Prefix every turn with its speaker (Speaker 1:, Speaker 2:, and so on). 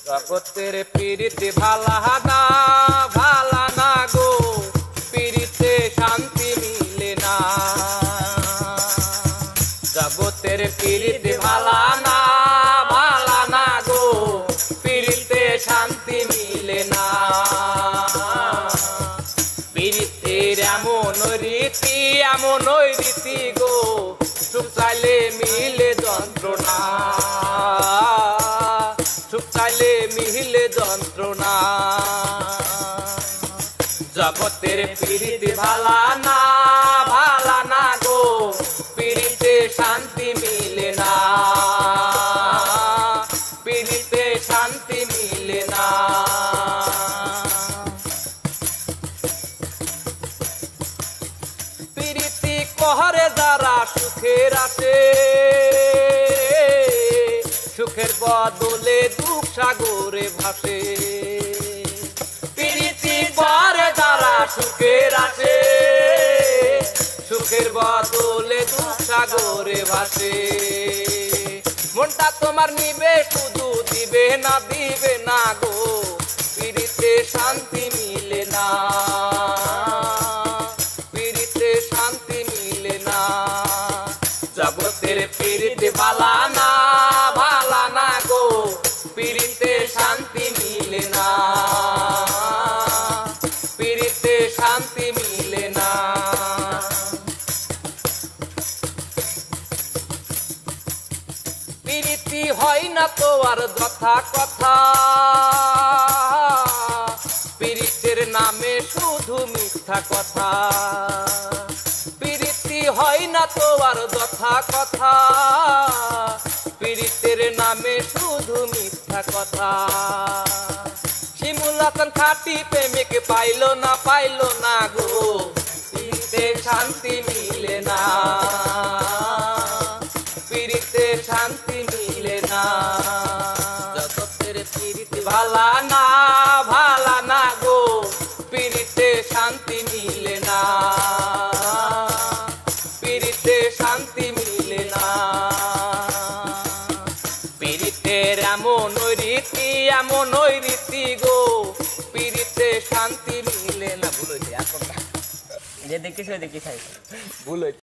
Speaker 1: জগতের পীড়িতে ভালা না ভালা না গো, পীড়িতে শান্তি মিলে না। জগতের পীড়িতে ভালা না ভালা না গো, পীড়িতে শান্তি মিলে না। পীড়িতের এমন রীতি এমন রীতি গো, সুখ চাইলে মিলে যন্ত্রণা, সুখ চাইলে মিলে যন্ত্রণা। জগতের পীড়িতে ভালা না ভালা না গো, পীড়িতে শান্তি মিলে না, পীড়িতে শান্তি মিলে না। পীড়িতি কহরে যারা সুখের আসে, সুখের বদলে দুঃখ সাগরে ভাসে। পীড়িতি করে যারা সুখের আসে, সুখের বদলে দুঃখ সাগরে ভাসে। মনটা তোমার নিবে শুধু, দিবে না দিবে না গো, পীড়িতে শান্তি মিলে না, পীড়িতে শান্তি মিলে না। জগতের পীড়িতে ভালা না ভালা না গো, পীড়িতে শান্তি মিলে না, পীড়িতে শান্তি মিলে না। পীড়িতি হয় না তো আর যথা কথা, পীড়িতের নামে শুধু মিথ্যা কথা। পীড়িতি হয় না তো আর যথা কথা, পীড়িতের নামে শুধু মিথ্যা কথা। শিমুল হাসান খাঁটি প্রেমিক পাইলো না গো, পীড়িতে শান্তি মিলে না, পীড়িতে শান্তি মিলে না। জগতের পীড়িতে ভালা না ভালা না গো, পীড়িতে শান্তি মিলে না, পীড়িতে শান্তি মিলে না। পীড়িতের এমন রীতি গো, পীড়িতে শান্তি মিলে না। ভুল হয়েছে, এখন যে দেখতেছি ওই দেখতে ভুল হয়েছে।